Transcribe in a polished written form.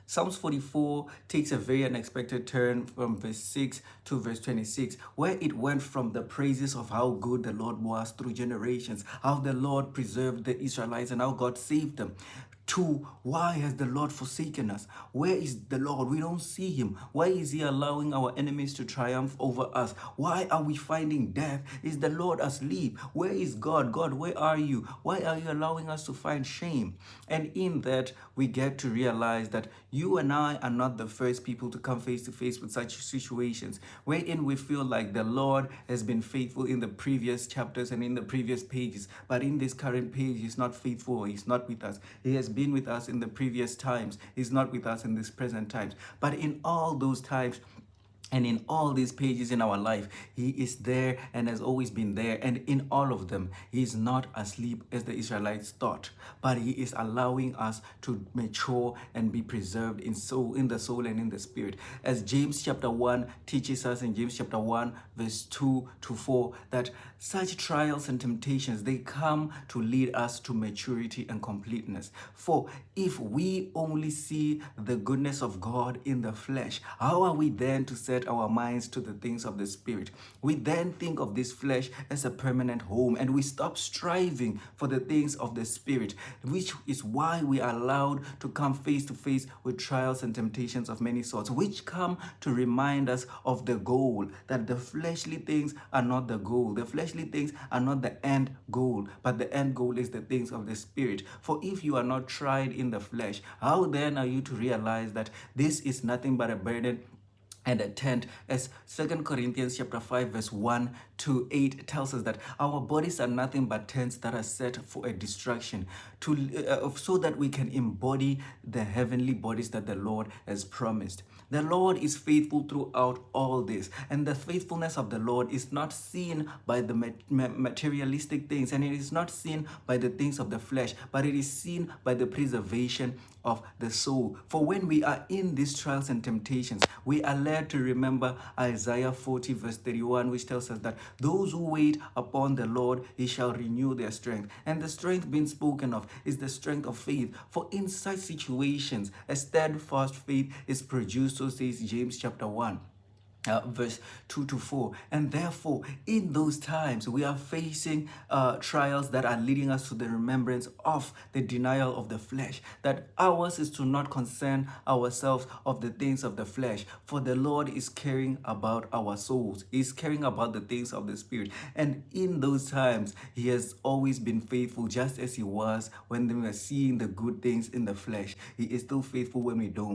Psalms 44 takes a very unexpected turn from verse 6 to verse 26, where it went from the praises of how good the Lord was through generations, how the Lord preserved the Israelites and how God saved them, to why has the Lord forsaken us? Where is the Lord? We don't see him. Why is he allowing our enemies to triumph over us? Why are we finding death? Is the Lord asleep? Where is God? God, where are you? Why are you allowing us to find shame? And in that, we get to realize that you and I are not the first people to come face to face with such situations, wherein we feel like the Lord has been faithful in the previous chapters and in the previous pages, but in this current page, he's not faithful, he's not with us. He has been with us in the previous times, he's not with us in this present times. But in all those times, and in all these pages in our life, he is there and has always been there. And in all of them, he is not asleep as the Israelites thought, but he is allowing us to mature and be preserved in the soul and in the spirit. As James chapter 1 teaches us in James chapter 1, verse 2 to 4, that such trials and temptations, they come to lead us to maturity and completeness. For if we only see the goodness of God in the flesh, how are we then to set our minds to the things of the Spirit? We then think of this flesh as a permanent home, and we stop striving for the things of the Spirit, which is why we are allowed to come face to face with trials and temptations of many sorts, which come to remind us of the goal, that the fleshly things are not the goal. The fleshly things are not the end goal, but the end goal is the things of the Spirit. For if you are not tried in the flesh, how then are you to realize that this is nothing but a burden and a tent? As 2 Corinthians chapter 5 verse 1 to 8 tells us that our bodies are nothing but tents that are set for a destruction, so that we can embody the heavenly bodies that the Lord has promised. The Lord is faithful throughout all this, and the faithfulness of the Lord is not seen by the materialistic things, and it is not seen by the things of the flesh, but it is seen by the preservation of the soul. For when we are in these trials and temptations, we are led to remember Isaiah 40 verse 31, which tells us that those who wait upon the Lord, he shall renew their strength. And the strength being spoken of is the strength of faith. For in such situations, a steadfast faith is produced, so says James chapter 1. Verse 2 to 4. And therefore, in those times, we are facing trials that are leading us to the remembrance of the denial of the flesh, that ours is to not concern ourselves of the things of the flesh, for the Lord is caring about our souls. He's caring about the things of the Spirit. And in those times, he has always been faithful, just as he was when we were seeing the good things in the flesh. He is still faithful when we don't.